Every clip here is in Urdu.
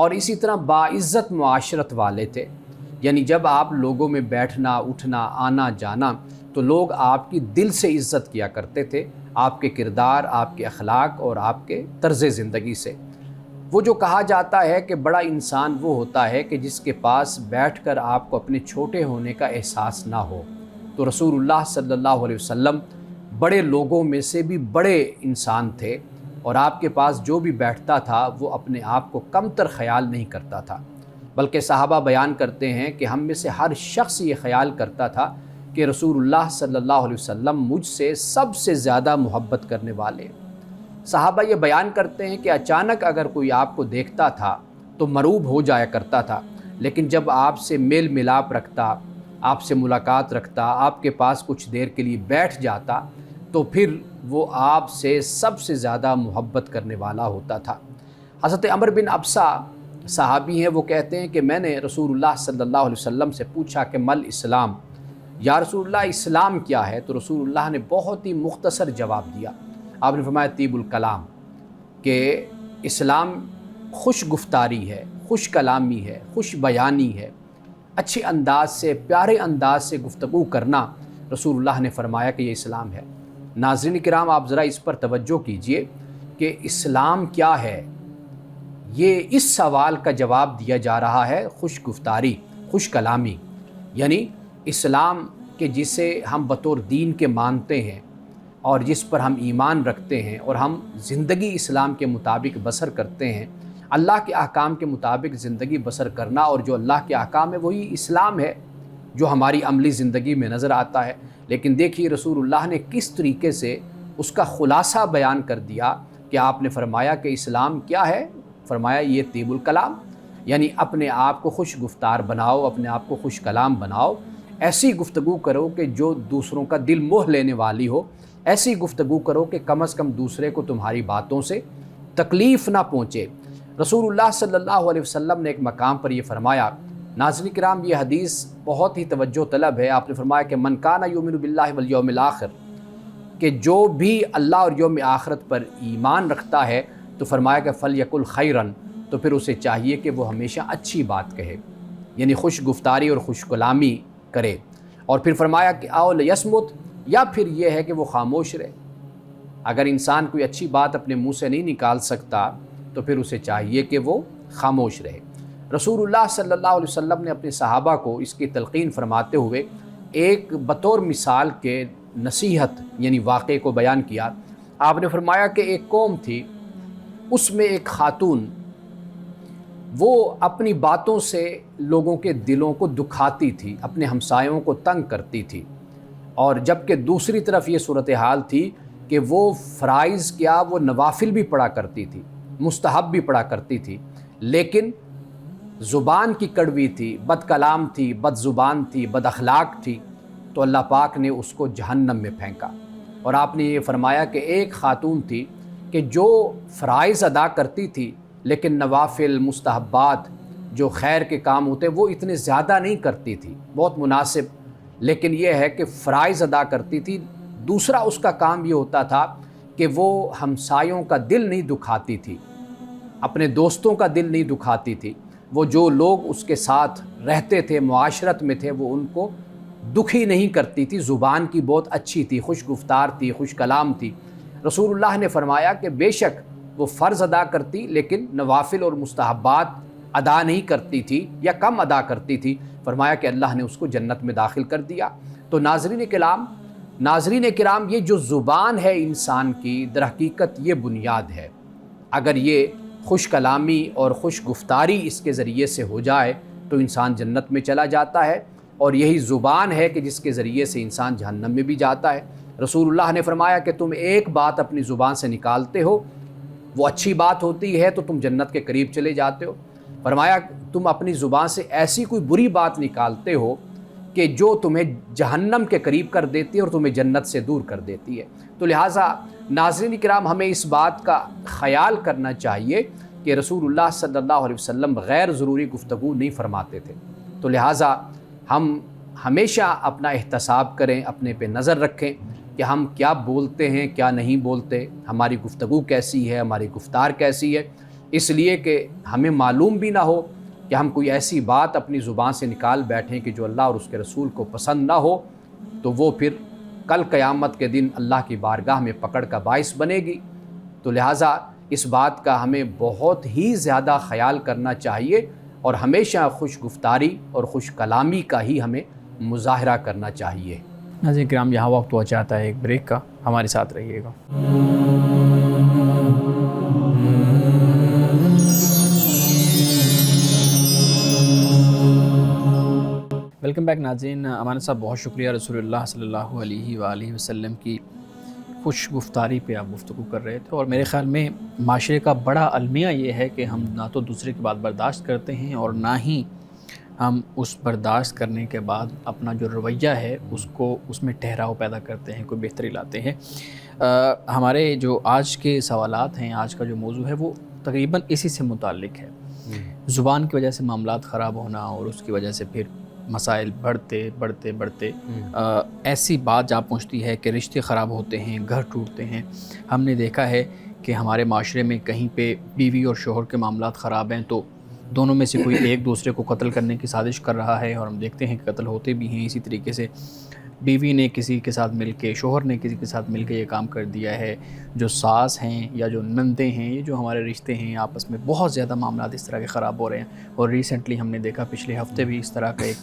اور اسی طرح باعزت معاشرت والے تھے، یعنی جب آپ لوگوں میں بیٹھنا اٹھنا آنا جانا تو لوگ آپ کی دل سے عزت کیا کرتے تھے، آپ کے کردار، آپ کے اخلاق اور آپ کے طرز زندگی سے۔ وہ جو کہا جاتا ہے کہ بڑا انسان وہ ہوتا ہے کہ جس کے پاس بیٹھ کر آپ کو اپنے چھوٹے ہونے کا احساس نہ ہو، تو رسول اللہ صلی اللہ علیہ وسلم بڑے لوگوں میں سے بھی بڑے انسان تھے، اور آپ کے پاس جو بھی بیٹھتا تھا وہ اپنے آپ کو کم تر خیال نہیں کرتا تھا، بلکہ صحابہ بیان کرتے ہیں کہ ہم میں سے ہر شخص یہ خیال کرتا تھا کہ رسول اللہ صلی اللہ علیہ وسلم مجھ سے سب سے زیادہ محبت کرنے والے ہیں۔ صحابہ یہ بیان کرتے ہیں کہ اچانک اگر کوئی آپ کو دیکھتا تھا تو مروب ہو جایا کرتا تھا، لیکن جب آپ سے میل ملاپ رکھتا، آپ سے ملاقات رکھتا، آپ کے پاس کچھ دیر کے لیے بیٹھ جاتا تو پھر وہ آپ سے سب سے زیادہ محبت کرنے والا ہوتا تھا۔ حضرت عمر بن ابسہ صحابی ہیں، وہ کہتے ہیں کہ میں نے رسول اللہ صلی اللہ علیہ وسلم سے پوچھا کہ مل اسلام، یا رسول اللہ اسلام کیا ہے؟ تو رسول اللہ نے بہت ہی مختصر جواب دیا۔ آپ نے فرمایا طیب الکلام، کہ اسلام خوش گفتاری ہے، خوش کلامی ہے، خوش بیانی ہے، اچھے انداز سے، پیارے انداز سے گفتگو کرنا، رسول اللہ نے فرمایا کہ یہ اسلام ہے۔ ناظرین کرام، آپ ذرا اس پر توجہ کیجئے کہ اسلام کیا ہے۔ یہ اس سوال کا جواب دیا جا رہا ہے خوش گفتاری، خوش کلامی، یعنی اسلام کہ جسے ہم بطور دین کے مانتے ہیں اور جس پر ہم ایمان رکھتے ہیں اور ہم زندگی اسلام کے مطابق بسر کرتے ہیں، اللہ کے احکام کے مطابق زندگی بسر کرنا، اور جو اللہ کے احکام ہے وہی اسلام ہے جو ہماری عملی زندگی میں نظر آتا ہے۔ لیکن دیکھیے رسول اللہ نے کس طریقے سے اس کا خلاصہ بیان کر دیا کہ آپ نے فرمایا کہ اسلام کیا ہے؟ فرمایا یہ طیب الکلام، یعنی اپنے آپ کو خوش گفتار بناؤ، اپنے آپ کو خوش کلام بناؤ، ایسی گفتگو کرو کہ جو دوسروں کا دل موہ لینے والی ہو، ایسی گفتگو کرو کہ کم از کم دوسرے کو تمہاری باتوں سے تکلیف نہ پہنچے۔ رسول اللہ صلی اللہ علیہ وسلم نے ایک مقام پر یہ فرمایا، ناظرین کرام یہ حدیث بہت ہی توجہ طلب ہے۔ آپ نے فرمایا کہ من کان یؤمن باللہ والیوم الآخر، کہ جو بھی اللہ اور یوم آخرت پر ایمان رکھتا ہے تو فرمایا کہ فلیقل خیرن، تو پھر اسے چاہیے کہ وہ ہمیشہ اچھی بات کہے، یعنی خوش گفتاری اور خوش کلامی کرے۔ اور پھر فرمایا کہ او لیصمت، یا پھر یہ ہے کہ وہ خاموش رہے۔ اگر انسان کوئی اچھی بات اپنے منہ سے نہیں نکال سکتا تو پھر اسے چاہیے کہ وہ خاموش رہے۔ رسول اللہ صلی اللہ علیہ وسلم نے اپنے صحابہ کو اس کی تلقین فرماتے ہوئے ایک بطور مثال کے نصیحت یعنی واقعے کو بیان کیا۔ آپ نے فرمایا کہ ایک قوم تھی، اس میں ایک خاتون، وہ اپنی باتوں سے لوگوں کے دلوں کو دکھاتی تھی، اپنے ہمسایوں کو تنگ کرتی تھی، اور جبکہ دوسری طرف یہ صورتحال تھی کہ وہ فرائض کیا، وہ نوافل بھی پڑھا کرتی تھی، مستحب بھی پڑھا کرتی تھی، لیکن زبان کی کڑوی تھی، بد کلام تھی، بد زبان تھی، بد اخلاق تھی، تو اللہ پاک نے اس کو جہنم میں پھینکا۔ اور آپ نے یہ فرمایا کہ ایک خاتون تھی کہ جو فرائض ادا کرتی تھی لیکن نوافل، مستحبات، جو خیر کے کام ہوتے وہ اتنے زیادہ نہیں کرتی تھی، بہت مناسب، لیکن یہ ہے کہ فرائض ادا کرتی تھی۔ دوسرا اس کا کام یہ ہوتا تھا کہ وہ ہمسایوں کا دل نہیں دکھاتی تھی، اپنے دوستوں کا دل نہیں دکھاتی تھی، وہ جو لوگ اس کے ساتھ رہتے تھے، معاشرت میں تھے، وہ ان کو دکھی نہیں کرتی تھی، زبان کی بہت اچھی تھی، خوش گفتار تھی، خوش کلام تھی۔ رسول اللہ نے فرمایا کہ بے شک وہ فرض ادا کرتی لیکن نوافل اور مستحبات ادا نہیں کرتی تھی یا کم ادا کرتی تھی، فرمایا کہ اللہ نے اس کو جنت میں داخل کر دیا۔ تو ناظرین کرام، یہ جو زبان ہے انسان کی، در حقیقت یہ بنیاد ہے۔ اگر یہ خوش کلامی اور خوش گفتاری اس کے ذریعے سے ہو جائے تو انسان جنت میں چلا جاتا ہے، اور یہی زبان ہے کہ جس کے ذریعے سے انسان جہنم میں بھی جاتا ہے۔ رسول اللہ نے فرمایا کہ تم ایک بات اپنی زبان سے نکالتے ہو، وہ اچھی بات ہوتی ہے تو تم جنت کے قریب چلے جاتے ہو۔ فرمایا تم اپنی زبان سے ایسی کوئی بری بات نکالتے ہو کہ جو تمہیں جہنم کے قریب کر دیتی ہے اور تمہیں جنت سے دور کر دیتی ہے۔ تو لہٰذا ناظرین کرام، ہمیں اس بات کا خیال کرنا چاہیے کہ رسول اللہ صلی اللہ علیہ وسلم غیر ضروری گفتگو نہیں فرماتے تھے۔ تو لہٰذا ہم ہمیشہ اپنا احتساب کریں، اپنے پہ نظر رکھیں کہ ہم کیا بولتے ہیں، کیا نہیں بولتے، ہماری گفتگو کیسی ہے، ہماری گفتار کیسی ہے، اس لیے کہ ہمیں معلوم بھی نہ ہو کہ ہم کوئی ایسی بات اپنی زبان سے نکال بیٹھیں کہ جو اللہ اور اس کے رسول کو پسند نہ ہو، تو وہ پھر کل قیامت کے دن اللہ کی بارگاہ میں پکڑ کا باعث بنے گی۔ تو لہٰذا اس بات کا ہمیں بہت ہی زیادہ خیال کرنا چاہیے اور ہمیشہ خوش گفتاری اور خوش کلامی کا ہی ہمیں مظاہرہ کرنا چاہیے۔ ناظرین کرام، یہاں وقت ہوا چاہتا ہے ایک بریک کا، ہمارے ساتھ رہیے گا۔ ویلکم بیک ناظرین۔ امانت صاحب، بہت شکریہ، رسول اللہ صلی اللہ علیہ وآلہ وسلم کی خوش گفتاری پہ آپ گفتگو کر رہے تھے، اور میرے خیال میں معاشرے کا بڑا المیہ یہ ہے کہ ہم نہ تو دوسرے کی بات برداشت کرتے ہیں اور نہ ہی ہم اس برداشت کرنے کے بعد اپنا جو رویہ ہے اس میں ٹھہراؤ پیدا کرتے ہیں، کوئی بہتری لاتے ہیں۔ ہمارے جو آج کے سوالات ہیں، آج کا جو موضوع ہے، وہ تقریباً اسی سے متعلق ہے۔ زبان کی وجہ سے معاملات خراب ہونا اور اس کی وجہ سے پھر مسائل بڑھتے ایسی بات جا پہنچتی ہے کہ رشتے خراب ہوتے ہیں، گھر ٹوٹتے ہیں۔ ہم نے دیکھا ہے کہ ہمارے معاشرے میں کہیں پہ بیوی اور شوہر کے معاملات خراب ہیں تو دونوں میں سے کوئی ایک دوسرے کو قتل کرنے کی سازش کر رہا ہے، اور ہم دیکھتے ہیں کہ قتل ہوتے بھی ہیں۔ اسی طریقے سے بیوی نے کسی کے ساتھ مل کے، شوہر نے کسی کے ساتھ مل کے یہ کام کر دیا ہے۔ جو ساس ہیں یا جو نندیں ہیں، یہ جو ہمارے رشتے ہیں آپس میں، بہت زیادہ معاملات اس طرح کے خراب ہو رہے ہیں۔ اور ریسنٹلی ہم نے دیکھا، پچھلے ہفتے بھی اس طرح کا ایک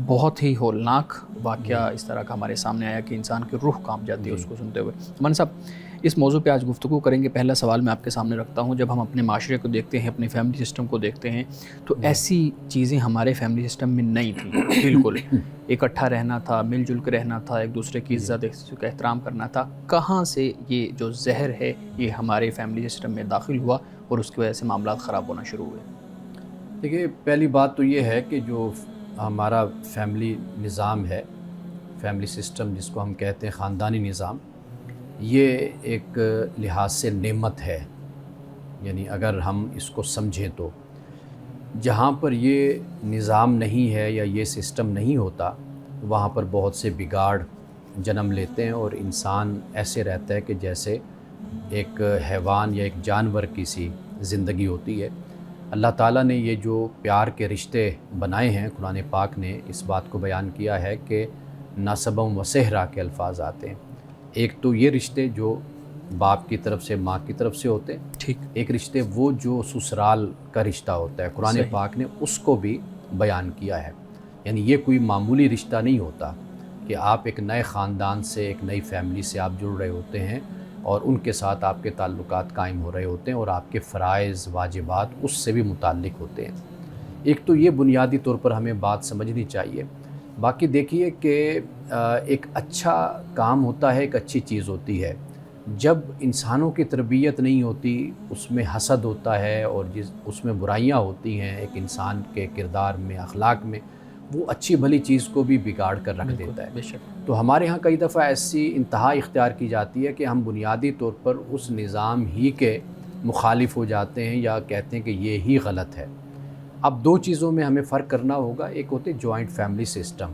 بہت ہی ہولناک واقعہ اس طرح کا ہمارے سامنے آیا کہ انسان کی روح کانپ جاتی ہے اس کو سنتے ہوئے۔ من صاحب، اس موضوع پہ آج گفتگو کریں گے۔ پہلا سوال میں آپ کے سامنے رکھتا ہوں، جب ہم اپنے معاشرے کو دیکھتے ہیں، اپنے فیملی سسٹم کو دیکھتے ہیں، تو ایسی چیزیں ہمارے فیملی سسٹم میں نہیں تھیں بالکل۔ اکٹھا رہنا تھا، مل جل کے رہنا تھا، ایک دوسرے کی عزت، ایک دوسرے کا احترام کرنا تھا۔ کہاں سے یہ جو زہر ہے یہ ہمارے فیملی سسٹم میں داخل ہوا اور اس کی وجہ سے معاملات خراب ہونا شروع ہوئے؟ دیکھیے، پہلی بات تو یہ ہے کہ جو ہمارا فیملی نظام ہے، فیملی سسٹم جس کو ہم کہتے ہیں خاندانی نظام، یہ ایک لحاظ سے نعمت ہے۔ یعنی اگر ہم اس کو سمجھیں تو جہاں پر یہ نظام نہیں ہے یا یہ سسٹم نہیں ہوتا، وہاں پر بہت سے بگاڑ جنم لیتے ہیں اور انسان ایسے رہتا ہے کہ جیسے ایک حیوان یا ایک جانور کی سی زندگی ہوتی ہے۔ اللہ تعالیٰ نے یہ جو پیار کے رشتے بنائے ہیں، قرآن پاک نے اس بات کو بیان کیا ہے کہ نسبم و صہرا کے الفاظ آتے ہیں۔ ایک تو یہ رشتے جو باپ کی طرف سے، ماں کی طرف سے ہوتے ہیں، ٹھیک۔ ایک رشتے وہ جو سسرال کا رشتہ ہوتا ہے، قرآن صحیح۔ پاک نے اس کو بھی بیان کیا ہے۔ یعنی یہ کوئی معمولی رشتہ نہیں ہوتا کہ آپ ایک نئے خاندان سے، ایک نئی فیملی سے آپ جڑ رہے ہوتے ہیں اور ان کے ساتھ آپ کے تعلقات قائم ہو رہے ہوتے ہیں اور آپ کے فرائض، واجبات اس سے بھی متعلق ہوتے ہیں۔ ایک تو یہ بنیادی طور پر ہمیں بات سمجھنی چاہیے۔ باقی دیکھیے کہ ایک اچھا کام ہوتا ہے، ایک اچھی چیز ہوتی ہے۔ جب انسانوں کی تربیت نہیں ہوتی، اس میں حسد ہوتا ہے اور اس میں برائیاں ہوتی ہیں ایک انسان کے کردار میں، اخلاق میں، وہ اچھی بھلی چیز کو بھی بگاڑ کر رکھ دیتا ہے۔ بے شک۔ تو ہمارے ہاں کئی دفعہ ایسی انتہا اختیار کی جاتی ہے کہ ہم بنیادی طور پر اس نظام ہی کے مخالف ہو جاتے ہیں یا کہتے ہیں کہ یہ ہی غلط ہے۔ اب دو چیزوں میں ہمیں فرق کرنا ہوگا۔ ایک ہوتے جوائنٹ فیملی سسٹم،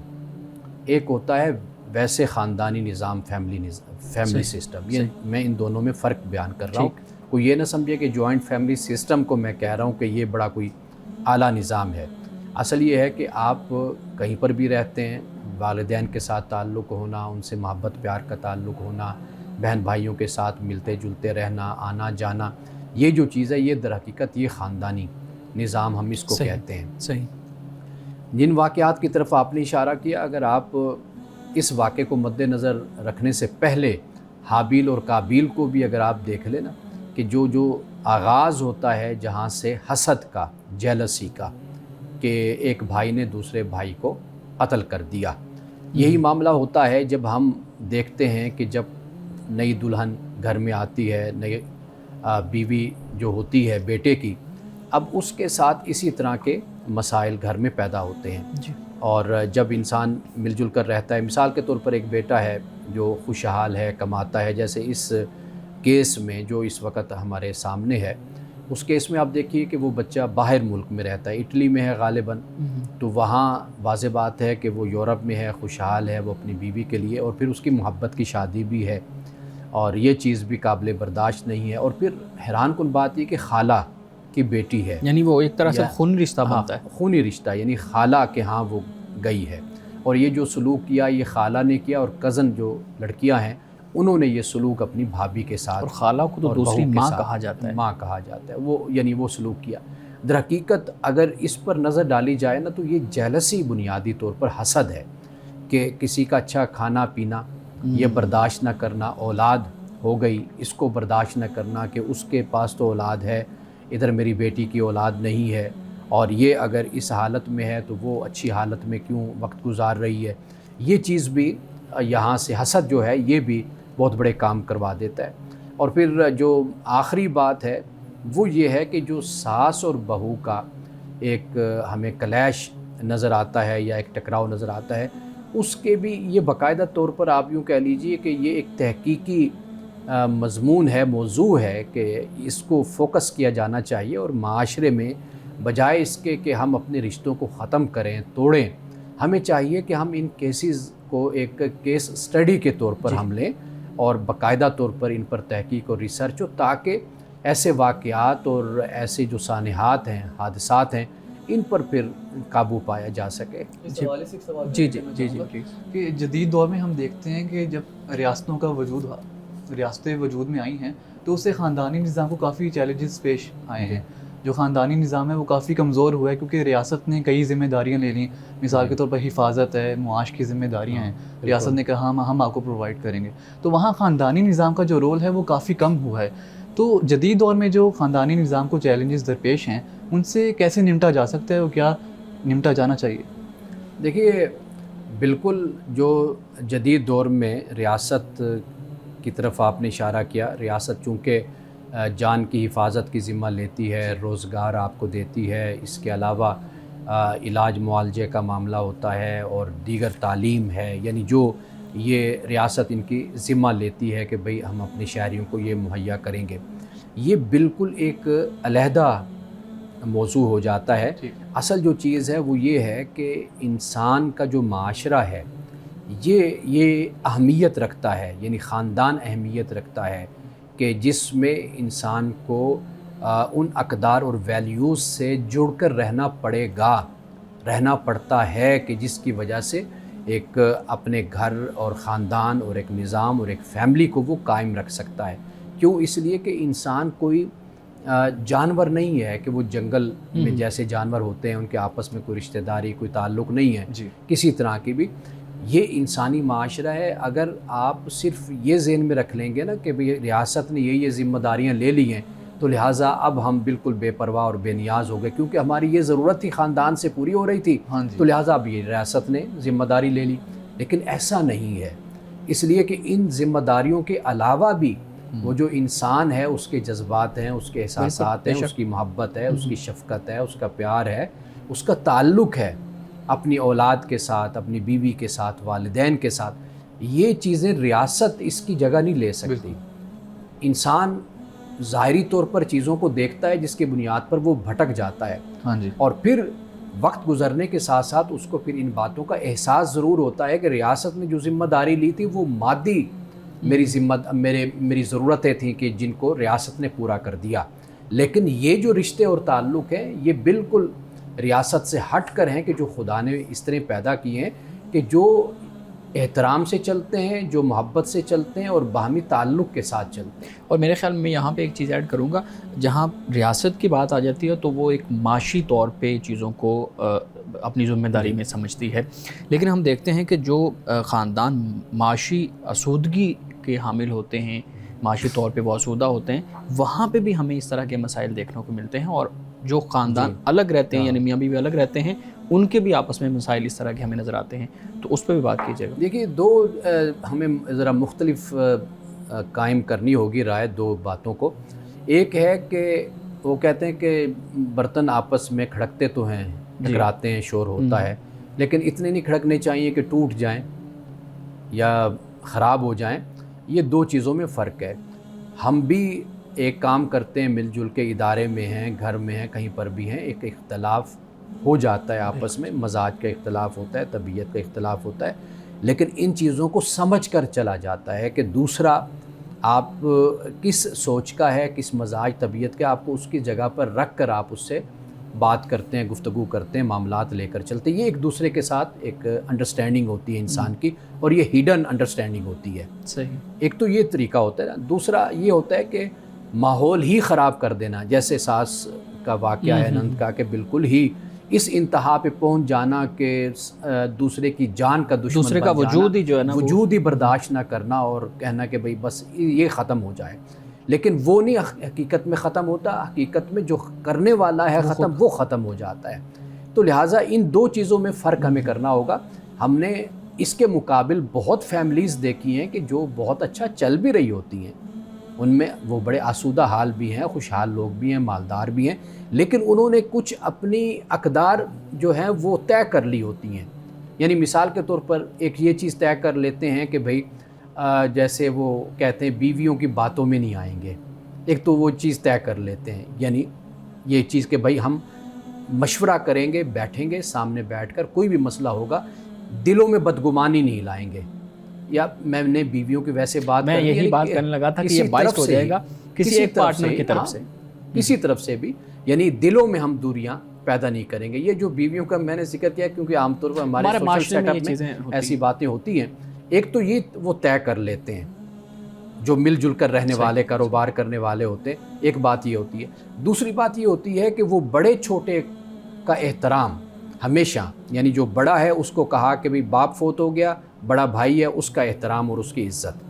ایک ہوتا ہے ویسے خاندانی نظام، فیملی سسٹم۔ یہ میں ان دونوں میں فرق بیان کر رہا ہوں۔ کوئی یہ نہ سمجھے کہ جوائنٹ فیملی سسٹم کو میں کہہ رہا ہوں کہ یہ بڑا کوئی اعلیٰ نظام ہے۔ اصل یہ ہے کہ آپ کہیں پر بھی رہتے ہیں، والدین کے ساتھ تعلق ہونا، ان سے محبت پیار کا تعلق ہونا، بہن بھائیوں کے ساتھ ملتے جلتے رہنا، آنا جانا، یہ جو چیز ہے یہ در حقیقت یہ خاندانی نظام ہم اس کو کہتے ہیں۔ صحیح۔ جن واقعات کی طرف آپ نے اشارہ کیا، اگر آپ اس واقعے کو مد نظر رکھنے سے پہلے حابیل اور قابیل کو بھی اگر آپ دیکھ لیں نا، کہ جو آغاز ہوتا ہے جہاں سے حسد کا، جیلسی کا، کہ ایک بھائی نے دوسرے بھائی کو قتل کر دیا، یہی معاملہ ہوتا ہے جب ہم دیکھتے ہیں کہ جب نئی دلہن گھر میں آتی ہے، نئی بیوی جو ہوتی ہے بیٹے کی، اب اس کے ساتھ اسی طرح کے مسائل گھر میں پیدا ہوتے ہیں۔ جی۔ اور جب انسان مل جل کر رہتا ہے، مثال کے طور پر ایک بیٹا ہے جو خوشحال ہے، کماتا ہے، جیسے اس کیس میں جو اس وقت ہمارے سامنے ہے، اس کیس میں آپ دیکھیے کہ وہ بچہ باہر ملک میں رہتا ہے، اٹلی میں ہے غالباً، تو وہاں واضح بات ہے کہ وہ یورپ میں ہے، خوشحال ہے وہ اپنی بیوی کے لیے، اور پھر اس کی محبت کی شادی بھی ہے اور یہ چیز بھی قابل برداشت نہیں ہے۔ اور پھر حیران کن بات یہ کہ خالہ کی بیٹی ہے، یعنی وہ ایک طرح سے یا خونی رشتہ بنتا ہے. خونی رشتہ، یعنی خالہ کے ہاں وہ گئی ہے، اور یہ جو سلوک کیا یہ خالہ نے کیا، اور کزن جو لڑکیاں ہیں انہوں نے یہ سلوک اپنی بھابھی کے ساتھ، اور خالہ کو تو اور دوسری بہو کے ماں ساتھ، کہا جاتا ہے. ماں کہا جاتا ہے، وہ یعنی وہ سلوک کیا. در حقیقت اگر اس پر نظر ڈالی جائے نا تو یہ جیلسی بنیادی طور پر حسد ہے، کہ کسی کا اچھا کھانا پینا یہ برداشت نہ کرنا، اولاد ہو گئی اس کو برداشت نہ کرنا کہ اس کے پاس تو اولاد ہے، ادھر میری بیٹی کی اولاد نہیں ہے، اور یہ اگر اس حالت میں ہے تو وہ اچھی حالت میں کیوں وقت گزار رہی ہے. یہ چیز بھی یہاں سے حسد جو ہے یہ بھی بہت بڑے کام کروا دیتا ہے. اور پھر جو آخری بات ہے وہ یہ ہے کہ جو ساس اور بہو کا ایک ہمیں کلیش نظر آتا ہے یا ایک ٹکراؤ نظر آتا ہے، اس کے بھی یہ باقاعدہ طور پر آپ یوں کہہ لیجئے کہ یہ ایک تحقیقی مضمون ہے، موضوع ہے کہ اس کو فوکس کیا جانا چاہیے، اور معاشرے میں بجائے اس کے کہ ہم اپنے رشتوں کو ختم کریں، توڑیں، ہمیں چاہیے کہ ہم ان کیسز کو ایک کیس سٹڈی کے طور پر ہم لیں، اور باقاعدہ طور پر ان پر تحقیق اور ریسرچ ہو، تاکہ ایسے واقعات اور ایسے جو سانحات ہیں، حادثات ہیں، ان پر پھر قابو پایا جا سکے. اس حوالے سے ایک سوال جی کرنا جی چاہوں گا پلیز. کہ جدید دور میں ہم دیکھتے ہیں کہ جب ریاستوں کا ریاستیں وجود میں آئی ہیں تو اس سے خاندانی نظام کو کافی چیلنجز پیش آئے ہیں. جو خاندانی نظام ہے وہ کافی کمزور ہوا ہے کیونکہ ریاست نے کئی ذمہ داریاں لے لیں. مثال کے طور پر حفاظت ہے، معاش کی ذمہ داریاں ہیں، ریاست نے کہا ہم آپ کو پرووائڈ کریں گے. تو وہاں خاندانی نظام کا جو رول ہے وہ کافی کم ہوا ہے. تو جدید دور میں جو خاندانی نظام کو چیلنجز درپیش ہیں ان سے کیسے نمٹا جا سکتا ہے اور کیا نمٹا جانا چاہیے؟ دیکھیے، بالکل جو جدید دور میں ریاست کی طرف آپ نے اشارہ کیا، ریاست چونکہ جان کی حفاظت کی ذمہ لیتی ہے، روزگار آپ کو دیتی ہے، اس کے علاوہ علاج معالجے کا معاملہ ہوتا ہے، اور دیگر تعلیم ہے، یعنی جو یہ ریاست ان کی ذمہ لیتی ہے کہ بھئی ہم اپنے شہریوں کو یہ مہیا کریں گے. یہ بالکل ایک علیحدہ موضوع ہو جاتا ہے. اصل جو چیز ہے وہ یہ ہے کہ انسان کا جو معاشرہ ہے یہ اہمیت رکھتا ہے، یعنی خاندان اہمیت رکھتا ہے کہ جس میں انسان کو ان اقدار اور ویلیوز سے جڑ کر رہنا پڑتا ہے کہ جس کی وجہ سے ایک اپنے گھر اور خاندان اور ایک نظام اور ایک فیملی کو وہ قائم رکھ سکتا ہے. کیوں؟ اس لیے کہ انسان کوئی جانور نہیں ہے کہ وہ جنگل میں جیسے جانور ہوتے ہیں ان کے آپس میں کوئی رشتہ داری، کوئی تعلق نہیں ہے کسی طرح کی بھی. یہ انسانی معاشرہ ہے. اگر آپ صرف یہ ذہن میں رکھ لیں گے نا کہ بھئی ریاست نے یہ ذمہ داریاں لے لی ہیں تو لہٰذا اب ہم بالکل بے پرواہ اور بے نیاز ہو گئے کیونکہ ہماری یہ ضرورت تھی خاندان سے پوری ہو رہی تھی، تو لہٰذا اب یہ ریاست نے ذمہ داری لے لی. لیکن ایسا نہیں ہے، اس لیے کہ ان ذمہ داریوں کے علاوہ بھی وہ جو انسان ہے اس کے جذبات ہیں، اس کے احساسات ہیں، اس کی محبت ہے، اس کی شفقت ہے، اس کا پیار ہے، اس کا تعلق ہے اپنی اولاد کے ساتھ، اپنی بیوی کے ساتھ، والدین کے ساتھ. یہ چیزیں ریاست اس کی جگہ نہیں لے سکتی. انسان ظاہری طور پر چیزوں کو دیکھتا ہے جس کی بنیاد پر وہ بھٹک جاتا ہے، اور پھر وقت گزرنے کے ساتھ ساتھ اس کو پھر ان باتوں کا احساس ضرور ہوتا ہے کہ ریاست نے جو ذمہ داری لی تھی وہ مادی میری ضرورتیں تھیں کہ جن کو ریاست نے پورا کر دیا. لیکن یہ جو رشتے اور تعلق ہیں یہ بالکل ریاست سے ہٹ کر ہیں کہ جو خدا نے اس طرح پیدا کیے ہیں کہ جو احترام سے چلتے ہیں، جو محبت سے چلتے ہیں اور باہمی تعلق کے ساتھ چلتے ہیں. اور میرے خیال میں یہاں پہ ایک چیز ایڈ کروں گا، جہاں ریاست کی بات آ جاتی ہے تو وہ ایک معاشی طور پہ چیزوں کو اپنی ذمہ داری میں سمجھتی ہے، لیکن ہم دیکھتے ہیں کہ جو خاندان معاشی آسودگی کے حامل ہوتے ہیں، معاشی طور پہ وہ آسودہ ہوتے ہیں، وہاں پہ بھی ہمیں اس طرح کے مسائل دیکھنے کو ملتے ہیں. اور جو خاندان الگ رہتے ہیں یعنی میاں بیوی الگ رہتے ہیں ان کے بھی آپس میں مسائل اس طرح کے ہمیں نظر آتے ہیں. تو اس پہ بھی بات کیجیے گا. دیکھیے، دو ہمیں ذرا مختلف قائم کرنی ہوگی رائے دو باتوں کو. ایک ہے کہ وہ کہتے ہیں کہ برتن آپس میں کھڑکتے تو ہیں، ٹکراتے ہیں، شور ہوتا ہے، لیکن اتنے نہیں کھڑکنے چاہیے کہ ٹوٹ جائیں یا خراب ہو جائیں. یہ دو چیزوں میں فرق ہے. ہم بھی ایک کام کرتے ہیں، مل جل کے ادارے میں ہیں، گھر میں ہیں، کہیں پر بھی ہیں، ایک اختلاف ہو جاتا ہے آپس میں، مزاج کا اختلاف ہوتا ہے، طبیعت کا اختلاف ہوتا ہے، لیکن ان چیزوں کو سمجھ کر چلا جاتا ہے کہ دوسرا آپ کس سوچ کا ہے، کس مزاج طبیعت کا، آپ کو اس کی جگہ پر رکھ کر آپ اس سے بات کرتے ہیں، گفتگو کرتے ہیں، معاملات لے کر چلتے ہیں. یہ ایک دوسرے کے ساتھ ایک انڈرسٹینڈنگ ہوتی ہے انسان کی، اور یہ ہیڈن انڈرسٹینڈنگ ہوتی ہے. صحیح. ایک تو یہ طریقہ ہوتا ہے نا. دوسرا یہ ہوتا ہے کہ ماحول ہی خراب کر دینا، جیسے ساس کا واقعہ ہے نند کا، کہ بالکل ہی اس انتہا پہ پہنچ جانا کہ دوسرے کی جان کا دشمن دوسرے کا بن جانا، وجود ہی جو ہے نا وجود ہی برداشت نہ کرنا، اور کہنا کہ بھئی بس یہ ختم ہو جائے. لیکن وہ نہیں حقیقت میں ختم ہوتا. حقیقت میں جو کرنے والا ہے ختم، وہ ختم ہو جاتا ہے. تو لہٰذا ان دو چیزوں میں فرق ہمیں کرنا ہوگا. ہم نے اس کے مقابل بہت فیملیز دیکھی ہیں کہ جو بہت اچھا چل بھی رہی ہوتی ہیں، ان میں وہ بڑے آسودہ حال بھی ہیں، خوشحال لوگ بھی ہیں، مالدار بھی ہیں، لیکن انہوں نے کچھ اپنی اقدار جو ہیں وہ طے کر لی ہوتی ہیں. یعنی مثال کے طور پر ایک یہ چیز طے کر لیتے ہیں کہ بھئی جیسے وہ کہتے ہیں بیویوں کی باتوں میں نہیں آئیں گے. ایک تو وہ چیز طے کر لیتے ہیں، یعنی یہ چیز کہ بھئی ہم مشورہ کریں گے، بیٹھیں گے سامنے بیٹھ کر، کوئی بھی مسئلہ ہوگا دلوں میں بدگمانی نہیں لائیں گے. یا میں نے بیویوں کی ویسے بات میں یہی بات کرنے لگا تھا کہ یہ باعث ہو جائے گا کسی ایک پارٹنر کی طرف سے، کسی طرف سے بھی، یعنی دلوں میں ہم دوریاں پیدا نہیں کریں گے. یہ جو بیویوں کا میں نے ذکر کیا کیونکہ عام طور پر ہمارے سوشل سیٹ اپ میں ایسی باتیں ہوتی ہیں. ایک تو یہ وہ طے کر لیتے ہیں جو مل جل کر رہنے والے، کاروبار کرنے والے ہوتے ہیں. ایک بات یہ ہوتی ہے. دوسری بات یہ ہوتی ہے کہ وہ بڑے چھوٹے کا احترام ہمیشہ، یعنی جو بڑا ہے اس کو کہا کہ بھئی باپ فوت ہو گیا، بڑا بھائی ہے، اس کا احترام اور اس کی عزت.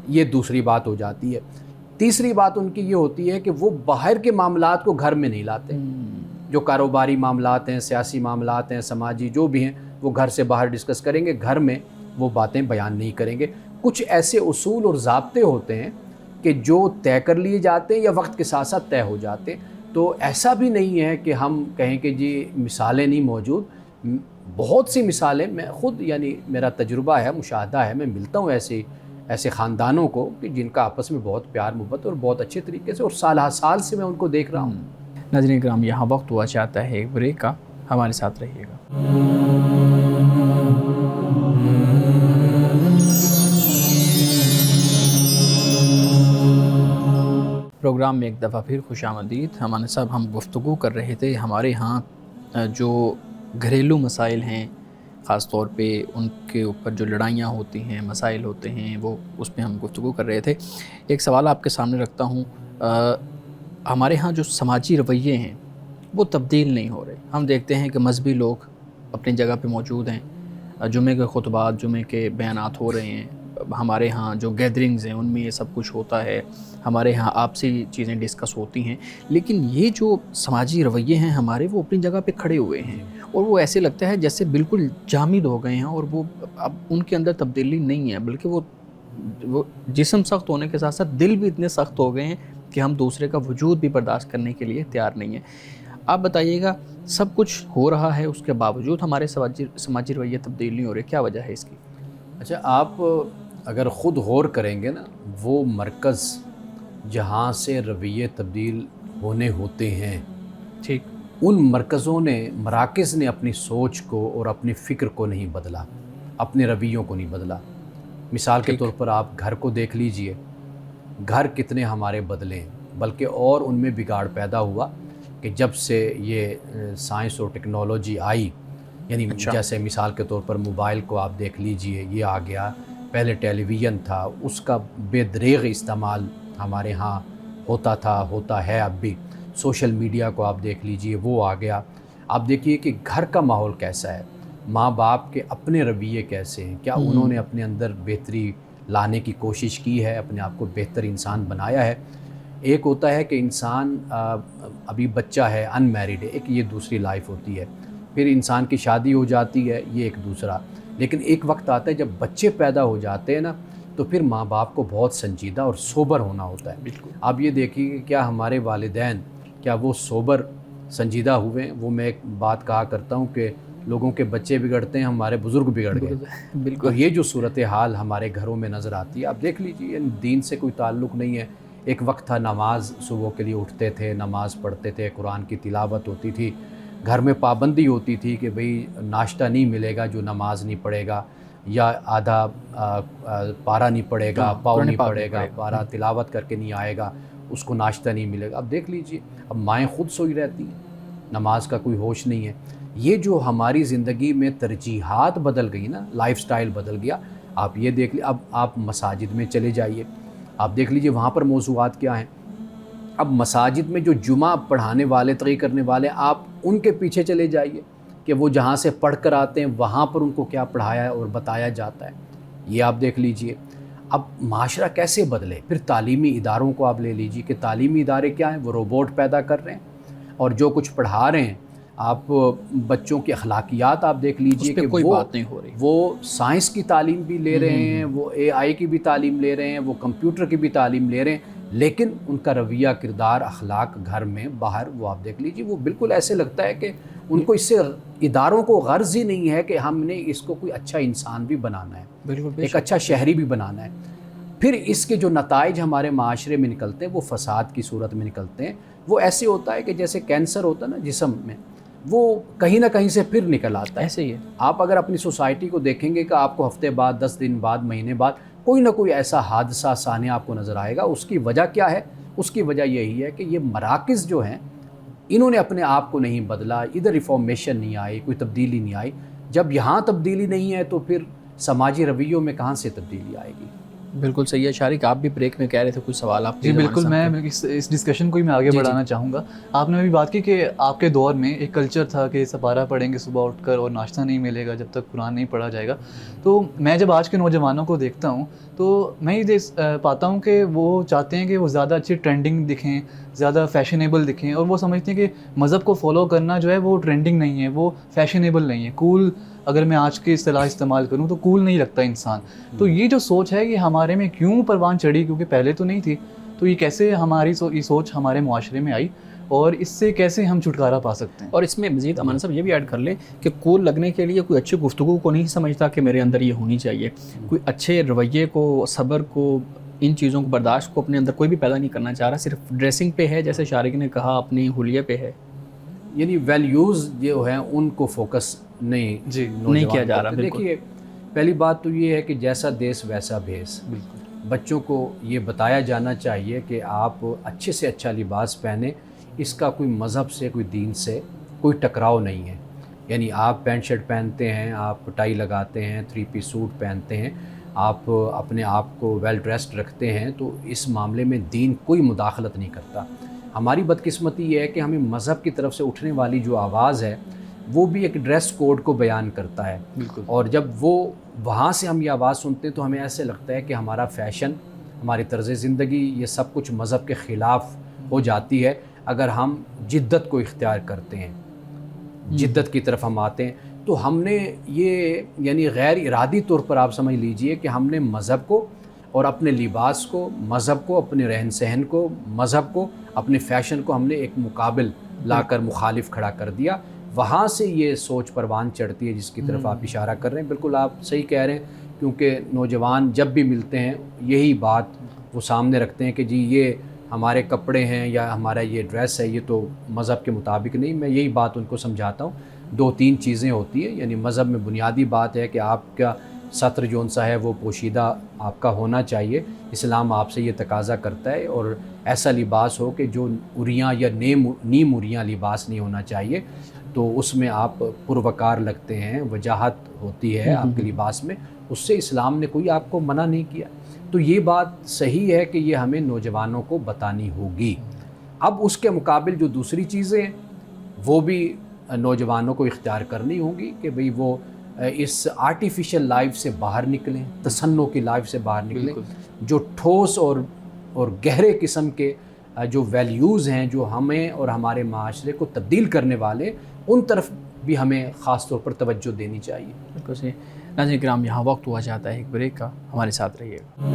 یہ دوسری بات ہو جاتی ہے. تیسری بات ان کی یہ ہوتی ہے کہ وہ باہر کے معاملات کو گھر میں نہیں لاتے. جو کاروباری معاملات ہیں، سیاسی معاملات ہیں، سماجی جو بھی ہیں، وہ گھر سے باہر ڈسکس کریں گے، گھر میں وہ باتیں بیان نہیں کریں گے. کچھ ایسے اصول اور ضابطے ہوتے ہیں کہ جو طے کر لیے جاتے ہیں یا وقت کے ساتھ ساتھ طے ہو جاتے ہیں. تو ایسا بھی نہیں ہے کہ ہم کہیں کہ جی مثالیں نہیں موجود. بہت سی مثالیں، میں خود یعنی میرا تجربہ ہے، مشاہدہ ہے، میں ملتا ہوں ایسے خاندانوں کو کہ جن کا آپس میں بہت پیار محبت اور بہت اچھے طریقے سے، اور سال ہر سال سے میں ان کو دیکھ رہا ہوں. ناظرین کرام، یہاں وقت ہوا چاہتا ہے ایک بریک کا، ہمارے ساتھ رہیے گا. پروگرام میں ایک دفعہ پھر خوش آمدید. ہمارے صاحب، ہم گفتگو کر رہے تھے ہمارے ہاں جو گھریلو مسائل ہیں، خاص طور پہ ان کے اوپر جو لڑائیاں ہوتی ہیں، مسائل ہوتے ہیں، وہ اس پہ ہم گفتگو کر رہے تھے. ایک سوال آپ کے سامنے رکھتا ہوں. ہمارے ہاں جو سماجی رویے ہیں وہ تبدیل نہیں ہو رہے. ہم دیکھتے ہیں کہ مذہبی لوگ اپنی جگہ پہ موجود ہیں، جمعے کے خطبات، جمعے کے بیانات ہو رہے ہیں. ہمارے ہاں جو گیدرنگز ہیں ان میں یہ سب کچھ ہوتا ہے. ہمارے ہاں آپسی چیزیں ڈسکس ہوتی ہیں. لیکن یہ جو سماجی رویے ہیں ہمارے، وہ اپنی جگہ پہ کھڑے ہوئے ہیں، اور وہ ایسے لگتا ہے جیسے بالکل جامد ہو گئے ہیں، اور وہ اب ان کے اندر تبدیلی نہیں ہے، بلکہ وہ جسم سخت ہونے کے ساتھ ساتھ دل بھی اتنے سخت ہو گئے ہیں کہ ہم دوسرے کا وجود بھی برداشت کرنے کے لیے تیار نہیں ہیں. آپ بتائیے گا، سب کچھ ہو رہا ہے، اس کے باوجود ہمارے سماجی رویے تبدیل نہیں ہو رہے، کیا وجہ ہے اس کی؟ اچھا، آپ اگر خود غور کریں گے نا، وہ مرکز جہاں سے رویے تبدیل ہونے ہوتے ہیں، ٹھیک، ان مراکز نے اپنی سوچ کو اور اپنی فکر کو نہیں بدلا، اپنے رویوں کو نہیں بدلا. مثال کے طور پر آپ گھر کو دیکھ لیجئے. گھر کتنے ہمارے بدلے ہیں، بلکہ اور ان میں بگاڑ پیدا ہوا کہ جب سے یہ سائنس اور ٹیکنالوجی آئی. یعنی جیسے مثال کے طور پر موبائل کو آپ دیکھ لیجئے، یہ آ گیا. پہلے ٹیلی ویژن تھا، اس کا بے دریغ استعمال ہمارے ہاں ہوتا تھا، ہوتا ہے اب بھی. سوشل میڈیا کو آپ دیکھ لیجئے، وہ آ گیا. آپ دیکھیے کہ گھر کا ماحول کیسا ہے، ماں باپ کے اپنے رویے کیسے ہیں، کیا انہوں نے اپنے اندر بہتری لانے کی کوشش کی ہے، اپنے آپ کو بہتر انسان بنایا ہے. ایک ہوتا ہے کہ انسان ابھی بچہ ہے، ان میریڈ ہے، ایک یہ دوسری لائف ہوتی ہے. پھر انسان کی شادی ہو جاتی ہے، یہ ایک دوسرا. لیکن ایک وقت آتا ہے جب بچے پیدا ہو جاتے ہیں نا، تو پھر ماں باپ کو بہت سنجیدہ اور سوبر ہونا ہوتا ہے. بالکل. آپ یہ دیکھیے کہ کیا ہمارے والدین، کیا وہ سوبر سنجیدہ ہوئے ہیں؟ وہ میں ایک بات کہا کرتا ہوں کہ لوگوں کے بچے بگڑتے ہیں، ہمارے بزرگ بگڑ گئے. بالکل. تو یہ جو صورتحال ہمارے گھروں میں نظر آتی ہے، آپ دیکھ لیجیے، دین سے کوئی تعلق نہیں ہے. ایک وقت تھا نماز صبح کے لیے اٹھتے تھے، نماز پڑھتے تھے، قرآن کی تلاوت ہوتی تھی. گھر میں پابندی ہوتی تھی کہ بھئی ناشتہ نہیں ملے گا جو نماز نہیں پڑھے گا، یا آدھا پارا نہیں پڑے گا، پاؤ نہیں پاک پڑے گا، پارا تلاوت کر کے نہیں آئے گا، اس کو ناشتہ نہیں ملے گا. اب دیکھ لیجئے، اب مائیں خود سوئی رہتی ہیں، نماز کا کوئی ہوش نہیں ہے. یہ جو ہماری زندگی میں ترجیحات بدل گئی نا، لائف سٹائل بدل گیا. آپ یہ دیکھ اب آپ مساجد میں چلے جائیے، آپ دیکھ لیجئے وہاں پر موضوعات کیا ہیں. اب مساجد میں جو جمعہ پڑھانے والے، تقریر کرنے والے، آپ ان کے پیچھے چلے جائیے کہ وہ جہاں سے پڑھ کر آتے ہیں وہاں پر ان کو کیا پڑھایا اور بتایا جاتا ہے. یہ آپ دیکھ لیجئے. اب معاشرہ کیسے بدلے. پھر تعلیمی اداروں کو آپ لے لیجئے کہ تعلیمی ادارے کیا ہیں، وہ روبوٹ پیدا کر رہے ہیں، اور جو کچھ پڑھا رہے ہیں آپ بچوں کی اخلاقیات آپ دیکھ لیجئے کہ کوئی بات نہیں ہو رہی. وہ سائنس کی تعلیم بھی لے رہے ہیں، وہ اے آئی کی بھی تعلیم لے رہے ہیں، وہ کمپیوٹر کی بھی تعلیم لے رہے ہیں، لیکن ان کا رویہ، کردار، اخلاق گھر میں باہر وہ آپ دیکھ لیجئے، وہ بالکل ایسے لگتا ہے کہ ان کو اس سے اداروں کو غرض ہی نہیں ہے کہ ہم نے اس کو کوئی اچھا انسان بھی بنانا ہے، بالکل ایک اچھا شہری بھی بنانا ہے. پھر اس کے جو نتائج ہمارے معاشرے میں نکلتے ہیں وہ فساد کی صورت میں نکلتے ہیں. وہ ایسے ہوتا ہے کہ جیسے کینسر ہوتا ہے نا جسم میں، وہ کہیں نہ کہیں سے پھر نکل آتا ہے. ایسے ہی ہے. آپ اگر اپنی سوسائٹی کو دیکھیں گے کہ آپ کو ہفتے بعد، 10 دن بعد، مہینے بعد کوئی نہ کوئی ایسا حادثہ سانحہ آپ کو نظر آئے گا. اس کی وجہ کیا ہے؟ اس کی وجہ یہی ہے کہ یہ مراکز جو ہیں انہوں نے اپنے آپ کو نہیں بدلا، ادھر ریفارمیشن نہیں آئی، کوئی تبدیلی نہیں آئی. جب یہاں تبدیلی نہیں ہے تو پھر سماجی رویوں میں کہاں سے تبدیلی آئے گی؟ بالکل صحیح ہے. شارق آپ بھی بریک میں کہہ رہے تھے کچھ سوال آپ. جی بالکل، میں اس ڈسکشن کو ہی میں آگے بڑھانا چاہوں گا. آپ نے ابھی بات کی کہ آپ کے دور میں ایک کلچر تھا کہ سپارہ پڑھیں گے صبح اٹھ کر اور ناشتہ نہیں ملے گا جب تک قرآن نہیں پڑھا جائے گا. تو میں جب آج کے نوجوانوں کو دیکھتا ہوں تو میں یہ دیکھ پاتا ہوں کہ وہ چاہتے ہیں کہ وہ زیادہ اچھی ٹرینڈنگ دکھیں، زیادہ فیشنیبل دکھیں، اور وہ سمجھتے ہیں کہ مذہب کو فالو کرنا جو ہے وہ ٹرینڈنگ نہیں ہے، وہ فیشنیبل نہیں ہے، کول. اگر میں آج کی اصطلاح استعمال کروں تو کول نہیں لگتا انسان. تو یہ جو سوچ ہے یہ ہمارے میں کیوں پروان چڑھی؟ کیونکہ پہلے تو نہیں تھی. تو یہ کیسے ہماری یہ سوچ ہمارے معاشرے میں آئی اور اس سے کیسے ہم چھٹکارا پا سکتے ہیں؟ اور اس میں مزید امان صاحب یہ بھی ایڈ کر لیں کہ کول لگنے کے لیے کوئی اچھی گفتگو کو نہیں سمجھتا کہ میرے اندر یہ ہونی چاہیے. کوئی اچھے رویے کو، صبر کو، ان چیزوں کو، برداشت کو اپنے اندر کوئی بھی پیدا نہیں کرنا چاہ رہا. صرف ڈریسنگ پہ ہے، جیسے شارق نے کہا، اپنی حلیے پہ ہے. یعنی ویلیوز جو ہیں ان کو فوکس نہیں کیا جا رہا. دیکھیے پہلی بات تو یہ ہے کہ جیسا دیس ویسا بھیس. بچوں کو یہ بتایا جانا چاہیے کہ آپ اچھے سے اچھا لباس پہنیں، اس کا کوئی مذہب سے، کوئی دین سے کوئی ٹکراؤ نہیں ہے. یعنی آپ پینٹ شرٹ پہنتے ہیں، آپ ٹائی لگاتے ہیں، 3 پیس سوٹ پہنتے ہیں، آپ اپنے آپ کو ویل ڈریسڈ رکھتے ہیں، تو اس معاملے میں دین کوئی مداخلت نہیں کرتا. ہماری بدقسمتی یہ ہے کہ ہمیں مذہب کی طرف سے اٹھنے والی جو آواز ہے وہ بھی ایک ڈریس کوڈ کو بیان کرتا ہے. اور جب وہ وہاں سے ہم یہ آواز سنتے ہیں تو ہمیں ایسے لگتا ہے کہ ہمارا فیشن، ہماری طرز زندگی، یہ سب کچھ مذہب کے خلاف ہو جاتی ہے اگر ہم جدت کو اختیار کرتے ہیں، جدت کی طرف ہم آتے ہیں. تو ہم نے یہ یعنی غیر ارادی طور پر آپ سمجھ لیجئے کہ ہم نے مذہب کو اور اپنے لباس کو، مذہب کو، اپنے رہن سہن کو، مذہب کو، اپنے فیشن کو ہم نے ایک مقابل لا کر مخالف کھڑا کر دیا. وہاں سے یہ سوچ پروان چڑھتی ہے جس کی طرف آپ اشارہ کر رہے ہیں. بالکل آپ صحیح کہہ رہے ہیں، کیونکہ نوجوان جب بھی ملتے ہیں یہی بات وہ سامنے رکھتے ہیں کہ جی یہ ہمارے کپڑے ہیں یا ہمارا یہ ڈریس ہے، یہ تو مذہب کے مطابق نہیں. میں یہی بات ان کو سمجھاتا ہوں. 2-3 چیزیں ہوتی ہیں. یعنی مذہب میں بنیادی بات ہے کہ آپ کا سطر جون سا ہے وہ پوشیدہ آپ کا ہونا چاہیے. اسلام آپ سے یہ تقاضا کرتا ہے، اور ایسا لباس ہو کہ جو اریاں یا نیم اریاں لباس نہیں ہونا چاہیے. تو اس میں آپ پروکار لگتے ہیں، وجاہت ہوتی ہے آپ کے لباس میں، اس سے اسلام نے کوئی آپ کو منع نہیں کیا. تو یہ بات صحیح ہے کہ یہ ہمیں نوجوانوں کو بتانی ہوگی. اب اس کے مقابل جو دوسری چیزیں ہیں وہ بھی نوجوانوں کو اختیار کرنی ہوں گی کہ بھئی وہ اس آرٹیفیشل لائف سے باہر نکلیں، تصنع کی لائف سے باہر نکلیں. جو ٹھوس اور گہرے قسم کے جو ویلیوز ہیں جو ہمیں اور ہمارے معاشرے کو تبدیل کرنے والے، ان طرف بھی ہمیں خاص طور پر توجہ دینی چاہیے. بالکل صحیح. ناظرین کرام، یہاں وقت ہوا جاتا ہے ایک بریک کا، ہمارے ساتھ رہیے گا.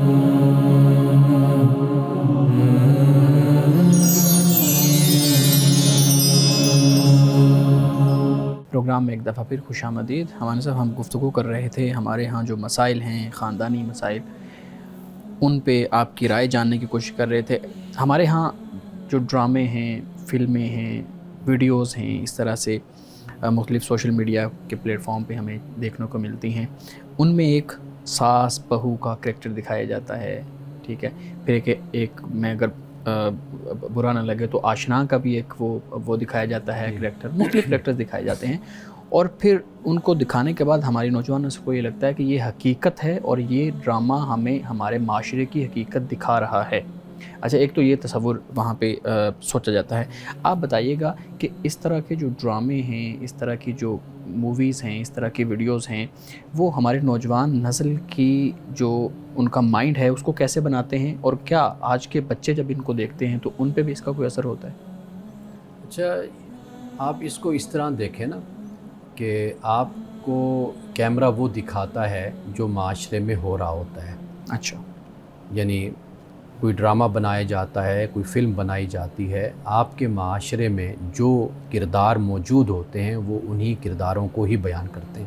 پروگرام میں ایک دفعہ پھر خوش آمدید. ہمارے صاحب ہم گفتگو کر رہے تھے ہمارے ہاں جو مسائل ہیں، خاندانی مسائل، ان پہ آپ کی رائے جاننے کی کوشش کر رہے تھے. ہمارے ہاں جو ڈرامے ہیں، فلمیں ہیں، ویڈیوز ہیں، اس طرح سے مختلف سوشل میڈیا کے پلیٹ فارم پہ ہمیں دیکھنے کو ملتی ہیں، ان میں ایک ساس بہو کا کریکٹر دکھایا جاتا ہے، ٹھیک ہے، پھر ایک میں اگر برا نہ لگے تو آشنا کا بھی ایک وہ دکھایا جاتا ہے کریکٹر، مختلف کریکٹر دکھائے جاتے ہیں، اور پھر ان کو دکھانے کے بعد ہماری نوجوان نسل کو یہ لگتا ہے کہ یہ حقیقت ہے اور یہ ڈرامہ ہمیں ہمارے معاشرے کی حقیقت دکھا رہا ہے۔ اچھا، ایک تو یہ تصور وہاں پہ سوچا جاتا ہے۔ آپ بتائیے گا کہ اس طرح کے جو ڈرامے ہیں، اس طرح کی جو موویز ہیں، اس طرح کی ویڈیوز ہیں، وہ ہمارے نوجوان نسل کی جو ان کا مائنڈ ہے اس کو کیسے بناتے ہیں، اور کیا آج کے بچے جب ان کو دیکھتے ہیں تو ان پہ بھی اس کا کوئی اثر ہوتا ہے؟ اچھا، آپ اس کو اس طرح دیکھیں نا کہ آپ کو کیمرہ وہ دکھاتا ہے جو معاشرے میں ہو رہا ہوتا ہے۔ اچھا، یعنی کوئی ڈرامہ بنایا جاتا ہے، کوئی فلم بنائی جاتی ہے، آپ کے معاشرے میں جو کردار موجود ہوتے ہیں وہ انہی کرداروں کو ہی بیان کرتے ہیں،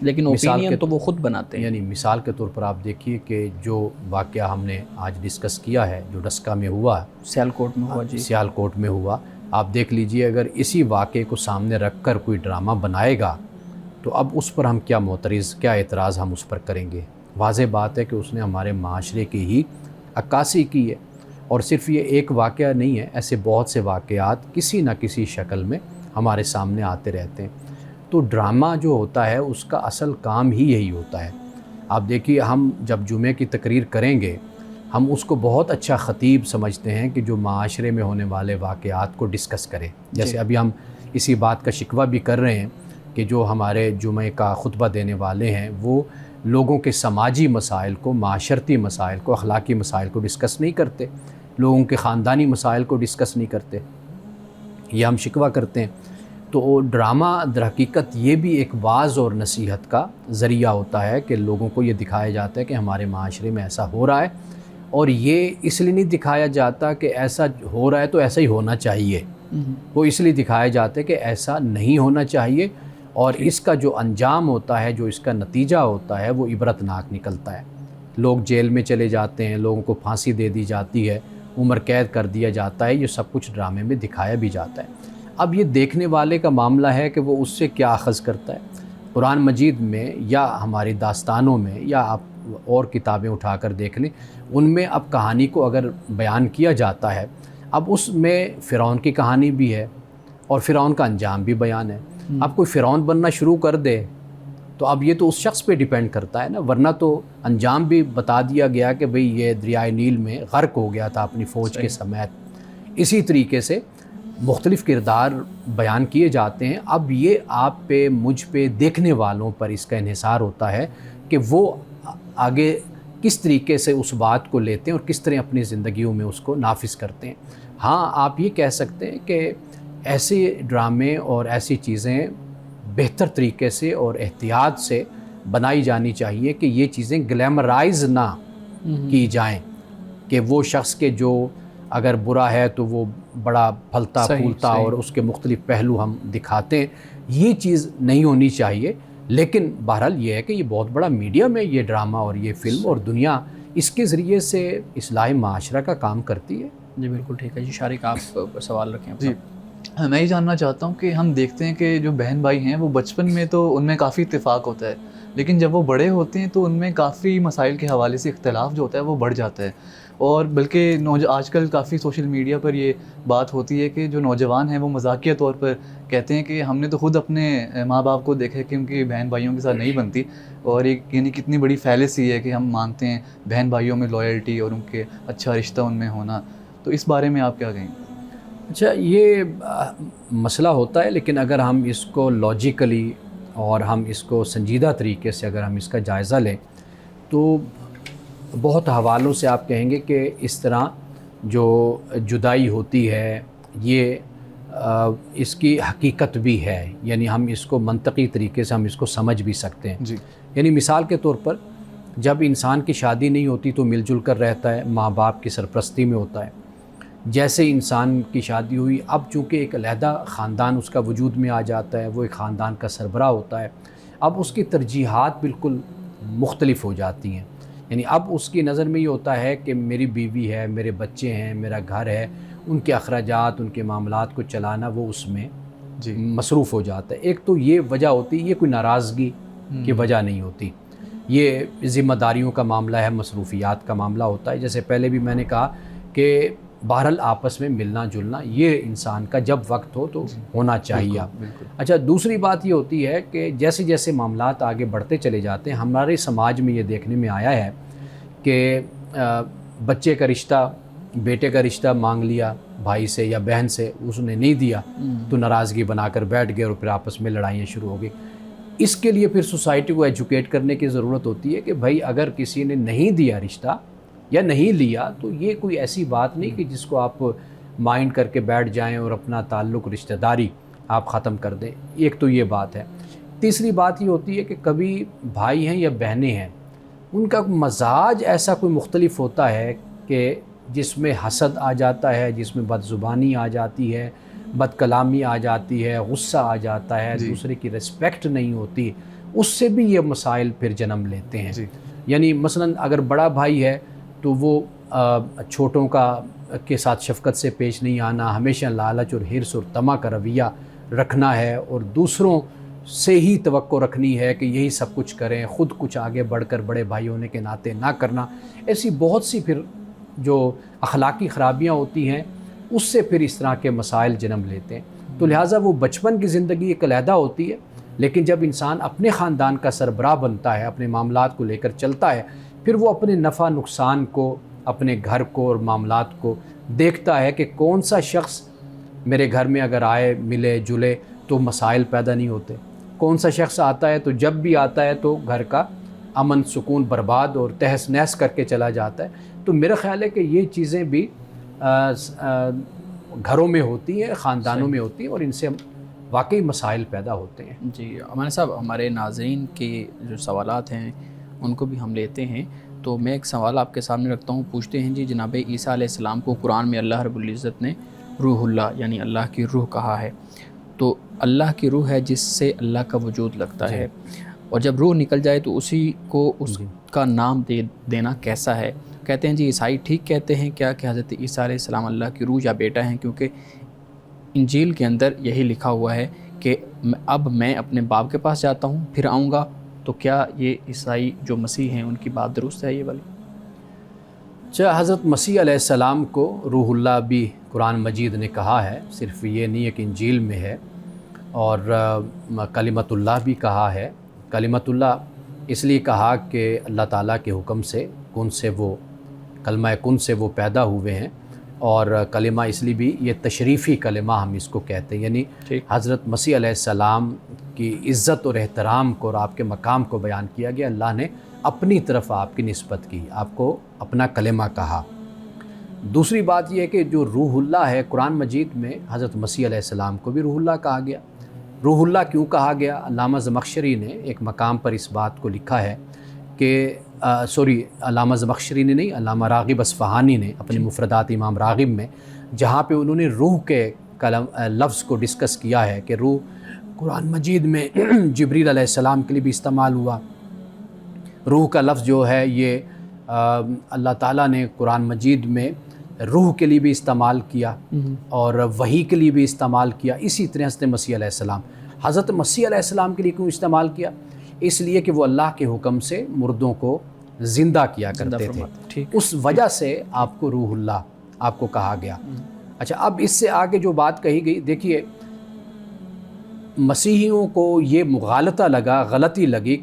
لیکن اوپینین تو وہ خود بناتے ہیں۔ یعنی مثال کے طور پر آپ دیکھیے کہ جو واقعہ ہم نے آج ڈسکس کیا ہے، جو ڈسکا میں ہوا، سیالکوٹ میں ہوا، جی سیالکوٹ میں ہوا، آپ دیکھ لیجئے اگر اسی واقعے کو سامنے رکھ کر کوئی ڈرامہ بنائے گا تو اب اس پر ہم کیا اعتراض ہم اس پر کریں گے؟ واضح بات ہے کہ اس نے ہمارے معاشرے کی ہی عکاسی کی ہے، اور صرف یہ ایک واقعہ نہیں ہے، ایسے بہت سے واقعات کسی نہ کسی شکل میں ہمارے سامنے آتے رہتے ہیں۔ تو ڈرامہ جو ہوتا ہے اس کا اصل کام ہی یہی ہوتا ہے۔ آپ دیکھیے، ہم جب جمعے کی تقریر کریں گے، ہم اس کو بہت اچھا خطیب سمجھتے ہیں کہ جو معاشرے میں ہونے والے واقعات کو ڈسکس کرے، جیسے ابھی ہم اسی بات کا شکوہ بھی کر رہے ہیں کہ جو ہمارے جمعے کا خطبہ دینے والے ہیں وہ لوگوں کے سماجی مسائل کو، معاشرتی مسائل کو، اخلاقی مسائل کو ڈسکس نہیں کرتے، لوگوں کے خاندانی مسائل کو ڈسکس نہیں کرتے، یہ ہم شکوہ کرتے ہیں۔ تو ڈرامہ در حقیقت یہ بھی ایک واعظ اور نصیحت کا ذریعہ ہوتا ہے کہ لوگوں کو یہ دکھایا جاتا ہے کہ ہمارے معاشرے میں ایسا ہو رہا ہے، اور یہ اس لیے نہیں دکھایا جاتا کہ ایسا ہو رہا ہے تو ایسا ہی ہونا چاہیے، وہ اس لیے دکھایا جاتا ہے کہ ایسا نہیں ہونا چاہیے، اور اس کا جو انجام ہوتا ہے، جو اس کا نتیجہ ہوتا ہے، وہ عبرتناک نکلتا ہے۔ لوگ جیل میں چلے جاتے ہیں، لوگوں کو پھانسی دے دی جاتی ہے، عمر قید کر دیا جاتا ہے، یہ سب کچھ ڈرامے میں دکھایا بھی جاتا ہے۔ اب یہ دیکھنے والے کا معاملہ ہے کہ وہ اس سے کیا اخذ کرتا ہے۔ قرآن مجید میں یا ہماری داستانوں میں یا آپ اور کتابیں اٹھا کر دیکھ لیں، ان میں اب کہانی کو اگر بیان کیا جاتا ہے، اب اس میں فرعون کی کہانی بھی ہے اور فرعون کا انجام بھی بیان ہے۔ اب کوئی فرعون بننا شروع کر دے تو اب یہ تو اس شخص پہ ڈیپینڈ کرتا ہے نا، ورنہ تو انجام بھی بتا دیا گیا کہ بھئی یہ دریائے نیل میں غرق ہو گیا تھا اپنی فوج کے سمیت۔ اسی طریقے سے مختلف کردار بیان کیے جاتے ہیں۔ اب یہ آپ پہ، مجھ پہ، دیکھنے والوں پر اس کا انحصار ہوتا ہے کہ وہ آگے کس طریقے سے اس بات کو لیتے ہیں اور کس طرح اپنی زندگیوں میں اس کو نافذ کرتے ہیں۔ ہاں، آپ یہ کہہ سکتے ہیں کہ ایسے ڈرامے اور ایسی چیزیں بہتر طریقے سے اور احتیاط سے بنائی جانی چاہیے کہ یہ چیزیں گلیمرائز نہ کی جائیں، کہ وہ شخص کے جو اگر برا ہے تو وہ بڑا پھلتا پھولتا اور اس کے مختلف پہلو ہم دکھاتے ہیں، یہ چیز نہیں ہونی چاہیے۔ لیکن بہرحال یہ ہے کہ یہ بہت بڑا میڈیم ہے، یہ ڈرامہ اور یہ فلم، اور دنیا اس کے ذریعے سے اصلاح معاشرہ کا کام کرتی ہے۔ جی بالکل ٹھیک ہے۔ جی شارق، آپ سوال رکھیں۔ جی، میں یہ جاننا چاہتا ہوں کہ ہم دیکھتے ہیں کہ جو بہن بھائی ہیں وہ بچپن میں تو ان میں کافی اتفاق ہوتا ہے، لیکن جب وہ بڑے ہوتے ہیں تو ان میں کافی مسائل کے حوالے سے اختلاف جو ہوتا ہے وہ بڑھ جاتا ہے، اور بلکہ آج کل کافی سوشل میڈیا پر یہ بات ہوتی ہے کہ جو نوجوان ہیں وہ مذاقیہ طور پر کہتے ہیں کہ ہم نے تو خود اپنے ماں باپ کو دیکھا کہ ان کی بہن بھائیوں کے ساتھ نہیں بنتی، اور ایک یعنی کتنی بڑی فیلسی ہے کہ ہم مانتے ہیں بہن بھائیوں میں لائلٹی اور ان کے اچھا رشتہ ان میں ہونا۔ تو اس بارے میں آپ کیا کہیں؟ اچھا، یہ مسئلہ ہوتا ہے، لیکن اگر ہم اس کو لاجیکلی اور ہم اس کو سنجیدہ طریقے سے اگر ہم اس کا جائزہ لیں تو بہت حوالوں سے آپ کہیں گے کہ اس طرح جو جدائی ہوتی ہے یہ اس کی حقیقت بھی ہے، یعنی ہم اس کو منطقی طریقے سے ہم اس کو سمجھ بھی سکتے ہیں۔ جی، یعنی مثال کے طور پر جب انسان کی شادی نہیں ہوتی تو مل جل کر رہتا ہے، ماں باپ کی سرپرستی میں ہوتا ہے۔ جیسے انسان کی شادی ہوئی، اب چونکہ ایک علیحدہ خاندان اس کا وجود میں آ جاتا ہے، وہ ایک خاندان کا سربراہ ہوتا ہے، اب اس کی ترجیحات بالکل مختلف ہو جاتی ہیں۔ یعنی اب اس کی نظر میں یہ ہوتا ہے کہ میری بیوی ہے، میرے بچے ہیں، میرا گھر ہے، ان کے اخراجات، ان کے معاملات کو چلانا وہ اس میں جی مصروف ہو جاتا ہے. ایک تو یہ وجہ ہوتی ہے, یہ کوئی ناراضگی کی وجہ نہیں ہوتی, یہ ذمہ داریوں کا معاملہ ہے, مصروفیات کا معاملہ ہوتا ہے. جیسے پہلے بھی میں نے کہا کہ بہرحال آپس میں ملنا جلنا یہ انسان کا جب وقت ہو تو ہونا چاہیے. بالکل. اچھا, دوسری بات یہ ہوتی ہے کہ جیسے جیسے معاملات آگے بڑھتے چلے جاتے ہیں, ہمارے سماج میں یہ دیکھنے میں آیا ہے کہ بچے کا رشتہ, بیٹے کا رشتہ مانگ لیا بھائی سے یا بہن سے, اس نے نہیں دیا تو ناراضگی بنا کر بیٹھ گئے اور پھر آپس میں لڑائیاں شروع ہو گئی. اس کے لیے پھر سوسائٹی کو ایجوکیٹ کرنے کی ضرورت ہوتی ہے کہ بھائی اگر کسی نے نہیں دیا رشتہ یا نہیں لیا تو یہ کوئی ایسی بات نہیں کہ جس کو آپ مائنڈ کر کے بیٹھ جائیں اور اپنا تعلق رشتہ داری آپ ختم کر دیں. ایک تو یہ بات ہے. تیسری بات یہ ہوتی ہے کہ کبھی بھائی ہیں یا بہنیں ہیں, ان کا مزاج ایسا کوئی مختلف ہوتا ہے کہ جس میں حسد آ جاتا ہے, جس میں بد زبانی آ جاتی ہے, بد کلامی آ جاتی ہے, غصہ آ جاتا ہے, دوسرے کی رسپیکٹ نہیں ہوتی, اس سے بھی یہ مسائل پھر جنم لیتے ہیں. یعنی مثلاً اگر بڑا بھائی ہے تو وہ چھوٹوں کے ساتھ شفقت سے پیش نہیں آنا, ہمیشہ لالچ اور حرص اور طمع کا رویہ رکھنا ہے, اور دوسروں سے ہی توقع رکھنی ہے کہ یہی سب کچھ کریں, خود کچھ آگے بڑھ کر بڑے بھائی ہونے کے ناطے نہ کرنا. ایسی بہت سی پھر جو اخلاقی خرابیاں ہوتی ہیں اس سے پھر اس طرح کے مسائل جنم لیتے ہیں. تو لہٰذا وہ بچپن کی زندگی ایک علیحدہ ہوتی ہے, لیکن جب انسان اپنے خاندان کا سربراہ بنتا ہے, اپنے معاملات کو لے کر چلتا ہے, پھر وہ اپنے نفع نقصان کو, اپنے گھر کو اور معاملات کو دیکھتا ہے کہ کون سا شخص میرے گھر میں اگر آئے, ملے جلے تو مسائل پیدا نہیں ہوتے, کون سا شخص آتا ہے تو جب بھی آتا ہے تو گھر کا امن سکون برباد اور تہس نہس کر کے چلا جاتا ہے. تو میرا خیال ہے کہ یہ چیزیں بھی گھروں میں ہوتی ہیں, خاندانوں میں ہوتی ہیں, اور ان سے واقعی مسائل پیدا ہوتے ہیں. جی ہمارے صاحب, ہمارے ناظرین کے جو سوالات ہیں ان کو بھی ہم لیتے ہیں. تو میں ایک سوال آپ کے سامنے رکھتا ہوں, پوچھتے ہیں جی جناب عیسیٰ علیہ السلام کو قرآن میں اللہ رب العزت نے روح اللہ یعنی اللہ کی روح کہا ہے, تو اللہ کی روح ہے جس سے اللہ کا وجود لگتا ہے, اور جب روح نکل جائے تو اسی کو اس کا نام دینا کیسا ہے؟ کہتے ہیں جی عیسائی ٹھیک کہتے ہیں کیا کہ حضرت عیسیٰ علیہ السلام اللہ کی روح یا بیٹا ہیں, کیونکہ انجیل کے اندر یہی لکھا ہوا ہے کہ اب میں اپنے باپ کے پاس جاتا ہوں پھر آؤں گا. تو کیا یہ عیسائی جو مسیح ہیں ان کی بات درست ہے یہ والی؟ اچھا, حضرت مسیح علیہ السلام کو روح اللہ بھی قرآن مجید نے کہا ہے, صرف یہ نہیں ہے کہ انجیل میں ہے, اور کلمت اللہ بھی کہا ہے. کلمت اللہ اس لیے کہا کہ اللہ تعالیٰ کے حکم سے وہ کلمہ کن سے وہ پیدا ہوئے ہیں, اور کلمہ اس لیے بھی یہ تشریفی کلمہ ہم اس کو کہتے ہیں, یعنی حضرت مسیح علیہ السلام کی عزت اور احترام کو اور آپ کے مقام کو بیان کیا گیا. اللہ نے اپنی طرف آپ کی نسبت کی, آپ کو اپنا کلمہ کہا. دوسری بات یہ ہے کہ جو روح اللہ ہے قرآن مجید میں حضرت مسیح علیہ السلام کو بھی روح اللہ کہا گیا. روح اللہ کیوں کہا گیا؟ علامہ زمخشری نے ایک مقام پر اس بات کو لکھا ہے کہ علامہ زمخشری نے نہیں, علامہ راغب اصفہانی نے اپنے مفردات امام راغب میں, جہاں پہ انہوں نے روح کے لفظ کو ڈسکس کیا ہے کہ روح قرآن مجید میں جبریل علیہ السلام کے لیے بھی استعمال ہوا. روح کا لفظ جو ہے یہ اللہ تعالیٰ نے قرآن مجید میں روح کے لیے بھی استعمال کیا اور وحی کے لیے بھی استعمال کیا. اسی طرح حضرت مسیح علیہ السلام, حضرت مسیح علیہ السلام کے لیے کیوں استعمال کیا؟ اس لیے کہ وہ اللہ کے حکم سے مردوں کو زندہ کیا کرتے تھے, اس وجہ سے آپ کو روح اللہ آپ کو کہا گیا. اچھا, اب اس سے آگے جو بات کہی گئی, دیکھیے مسیحیوں کو یہ مغالطہ لگا, غلطی لگی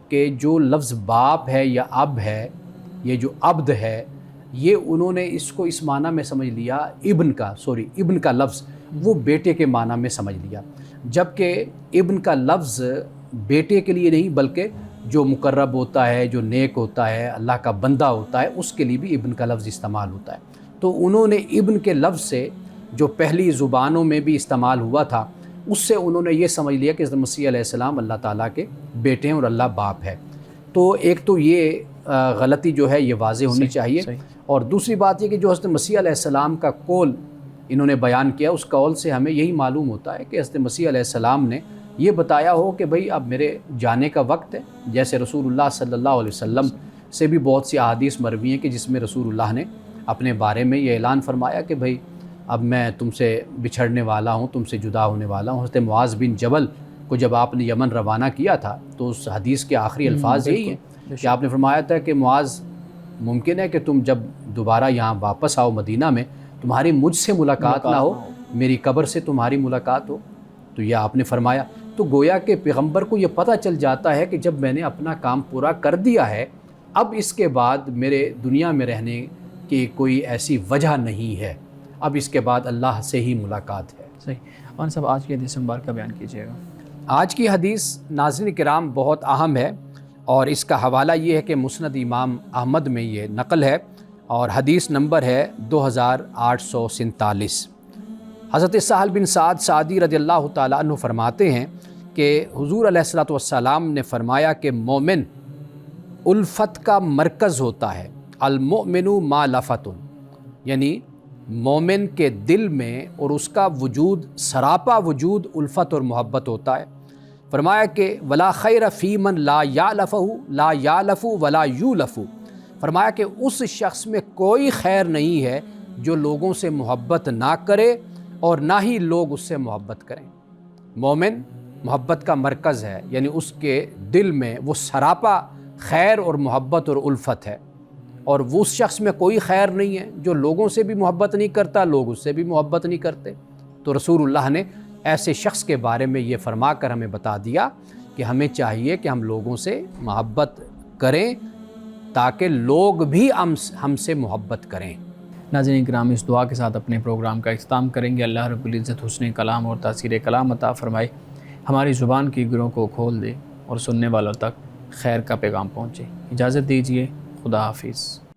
کہ جو لفظ باپ ہے یا اب ہے, یہ جو عبد ہے, یہ انہوں نے اس کو اس معنی میں سمجھ لیا ابن کا لفظ وہ بیٹے کے معنی میں سمجھ لیا, جبکہ ابن کا لفظ بیٹے کے لیے نہیں بلکہ جو مقرب ہوتا ہے, جو نیک ہوتا ہے, اللہ کا بندہ ہوتا ہے, اس کے لیے بھی ابن کا لفظ استعمال ہوتا ہے. تو انہوں نے ابن کے لفظ سے جو پہلی زبانوں میں بھی استعمال ہوا تھا اس سے انہوں نے یہ سمجھ لیا کہ حضرت مسیح علیہ السلام اللہ تعالیٰ کے بیٹے ہیں اور اللہ باپ ہے. تو ایک تو یہ غلطی جو ہے یہ واضح ہونی چاہیے. اور دوسری بات یہ کہ جو حضرت مسیح علیہ السلام کا قول انہوں نے بیان کیا, اس قول سے ہمیں یہی معلوم ہوتا ہے کہ حضرت مسیح علیہ السلام نے یہ بتایا ہو کہ بھئی اب میرے جانے کا وقت ہے. جیسے رسول اللہ صلی اللہ علیہ وسلم سے بھی بہت سی احادیث مروی ہیں کہ جس میں رسول اللہ نے اپنے بارے میں یہ اعلان فرمایا کہ بھئی اب میں تم سے بچھڑنے والا ہوں، تم سے جدا ہونے والا ہوں۔ حضرت معاذ بن جبل کو جب آپ نے یمن روانہ کیا تھا تو اس حدیث کے آخری الفاظ یہی ہیں کہ آپ نے فرمایا تھا کہ معاذ ممکن ہے کہ تم جب دوبارہ یہاں واپس آؤ مدینہ میں تمہاری مجھ سے ملاقات نہ ہو، میری قبر سے تمہاری ملاقات ہو۔ تو یہ آپ نے فرمایا، تو گویا کہ پیغمبر کو یہ پتہ چل جاتا ہے کہ جب میں نے اپنا کام پورا کر دیا ہے، اب اس کے بعد میرے دنیا میں رہنے کی کوئی ایسی وجہ نہیں ہے، اب اس کے بعد اللہ سے ہی ملاقات ہے۔ صحیح۔ اور صاحب آج کی حدیث مبارکہ کا بیان کیجیے گا۔ آج کی حدیث ناظرین کرام بہت اہم ہے، اور اس کا حوالہ یہ ہے کہ مسند امام احمد میں یہ نقل ہے، اور حدیث نمبر ہے 2847۔ حضرت سہل بن سعد سعدی رضی اللہ تعالیٰ عنہ فرماتے ہیں کہ حضور علیہ الصلوۃ والسلام نے فرمایا کہ مومن الفت کا مرکز ہوتا ہے، المؤمن ما لفت، یعنی مومن کے دل میں اور اس کا وجود سراپا وجود الفت اور محبت ہوتا ہے۔ فرمایا کہ ولا خیر فی من لا یالف ولا یولف، فرمایا کہ اس شخص میں کوئی خیر نہیں ہے جو لوگوں سے محبت نہ کرے اور نہ ہی لوگ اس سے محبت کریں۔ مومن محبت کا مرکز ہے، یعنی اس کے دل میں وہ سراپا خیر اور محبت اور الفت ہے، اور وہ اس شخص میں کوئی خیر نہیں ہے جو لوگوں سے بھی محبت نہیں کرتا، لوگ اس سے بھی محبت نہیں کرتے۔ تو رسول اللہ نے ایسے شخص کے بارے میں یہ فرما کر ہمیں بتا دیا کہ ہمیں چاہیے کہ ہم لوگوں سے محبت کریں تاکہ لوگ بھی ہم سے محبت کریں۔ ناظرین کرام، اس دعا کے ساتھ اپنے پروگرام کا اختتام کریں گے۔ اللہ رب العزت حسن کلام اور تاثیر کلام عطا فرمائے، ہماری زبان کی گروں کو کھول دے اور سننے والوں تک خیر کا پیغام پہنچے۔ اجازت دیجیے، خدا حافظ۔